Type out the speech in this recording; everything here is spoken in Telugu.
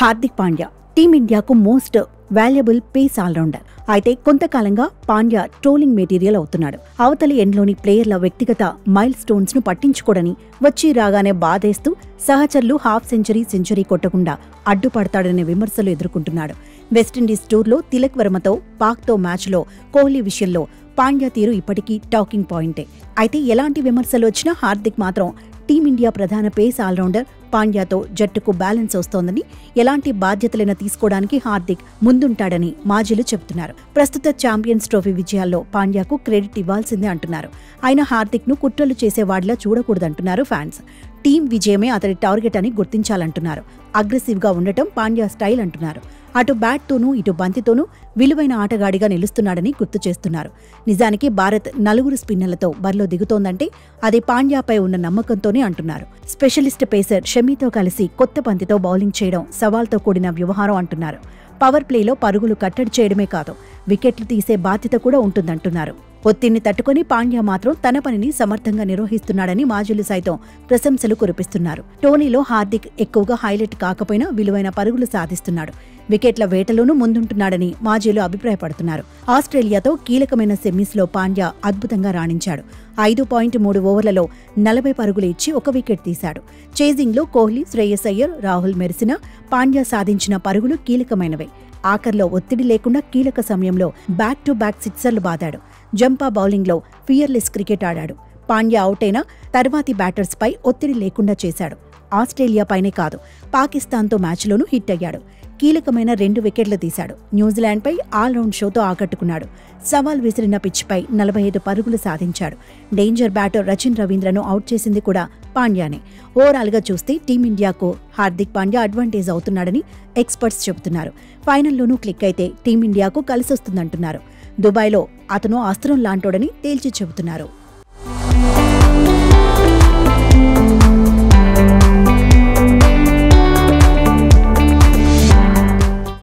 హార్దిక్ పాండ్యా టీమిండియాకు మోస్ట్ వాల్యుబుల్ పేస్ ఆల్రౌండర్. అయితే కొంతకాలంగా పాండ్యా ట్రోలింగ్ మెటీరియల్ అవుతున్నాడు. అవతలి ఎండ్లోని ప్లేయర్ల వ్యక్తిగత మైల్ స్టోన్స్ ను పట్టించుకోడని, వచ్చి రాగానే బాధేస్తూ సహచరులు హాఫ్ సెంచరీ కొట్టకుండా అడ్డుపడతాడనే విమర్శలు ఎదుర్కొంటున్నాడు. వెస్టిండీస్ టూర్లో తిలక్ వర్మతో పాక్తో మ్యాచ్లో కోహ్లీ విషయంలో పాండ్యా తీరు ఇప్పటికీ టాకింగ్ పాయింటే. అయితే ఎలాంటి విమర్శలు వచ్చినా హార్దిక్ మాత్రం టీమిండియా ప్రధాన పేస్ ఆల్రౌండర్. పాండ్యాతో జట్టుకు బ్యాలెన్స్ వస్తోందని, ఎలాంటి బాధ్యతలైనా తీసుకోవడానికి హార్దిక్ ముందుంటాడని మాజీలు చెబుతున్నారు. ప్రస్తుత ఛాంపియన్స్ ట్రోఫీ విజయాల్లో పాండ్యాకు క్రెడిట్ ఇవ్వాల్సిందే అంటున్నారు. ఆయన హార్దిక్ ను కుట్రలు చేసేవాడిలా చూడకూడదంటున్నారు ఫ్యాన్స్. టీం విజయమే అతడి టార్గెట్ అని గుర్తించాలంటున్నారు. అగ్రెసివ్ గా ఉండటం పాండ్యా స్టైల్ అంటున్నారు. అటు బ్యాట్తోనూ ఇటు బంతితోనూ విలువైన ఆటగాడిగా నిలుస్తున్నాడని గుర్తు చేస్తున్నారు. నిజానికి భారత్ 4 స్పిన్నర్లతో బరిలో దిగుతోందంటే అది పాండ్యాపై ఉన్న నమ్మకంతోనే అంటున్నారు. స్పెషలిస్ట్ పేసర్ షమీతో కలిసి కొత్త బంతితో బౌలింగ్ చేయడం సవాల్తో కూడిన వ్యవహారం అంటున్నారు. పవర్ ప్లేలో పరుగులు కట్టడి చేయడమే కాదు, వికెట్లు తీసే బాధ్యత కూడా ఉంటుందంటున్నారు. ఒత్తిడిని తట్టుకుని పాండ్యా మాత్రం తన పనిని సమర్థంగా నిర్వహిస్తున్నాడని మాజీలు సైతం ప్రశంసలు కురిపిస్తున్నారు. టోర్నీలో హార్దిక్ ఎక్కువగా హైలైట్ కాకపోయినా విలువైన పరుగులు సాధిస్తున్నాడు. వికెట్ల వేటలోనూ ముందుంటున్నాడని మాజీలు అభిప్రాయపడుతున్నారు. ఆస్ట్రేలియాతో కీలకమైన సెమీస్లో పాండ్యా అద్భుతంగా రాణించాడు. 5.3 ఓవర్లలో 40 పరుగులు ఇచ్చి 1 వికెట్ తీశాడు. చేజింగ్లో కోహ్లీ, శ్రేయస్ అయ్యర్, రాహుల్ మెరిసినా పాండ్యా సాధించిన పరుగులు కీలకమైనవే. ఆఖర్లో ఒత్తిడి లేకుండా కీలక సమయంలో బ్యాక్ టు బ్యాక్ సిక్సర్లు బాదాడు. జంపా బౌలింగ్లో ఫియర్లెస్ క్రికెట్ ఆడాడు. పాండ్యా అవుటైనా తర్వాతి బ్యాటర్స్పై ఒత్తిడి లేకుండా చేశాడు. ఆస్ట్రేలియాపైనే కాదు, పాకిస్తాన్తో మ్యాచ్లోనూ హిట్ అయ్యాడు. కీలకమైన 2 వికెట్లు తీశాడు. న్యూజిలాండ్పై ఆల్రౌండ్ షోతో ఆకట్టుకున్నాడు. సవాల్ విసిరిన పిచ్పై 45 పరుగులు సాధించాడు. డేంజర్ బ్యాటర్ రచిన్ రవీంద్రను అవుట్ చేసింది కూడా పాండ్యానే. ఓవరాల్గా చూస్తే టీమిండియాకు హార్దిక్ పాండ్యా అడ్వాంటేజ్ అవుతున్నాడని ఎక్స్పర్ట్స్ చెబుతున్నారు. ఫైనల్లోనూ క్లిక్ అయితే టీమిండియాకు కలిసొస్తుందంటున్నారు. దుబాయ్లో అతను అస్త్రం లాంటోడని తేల్చి చెబుతున్నారు.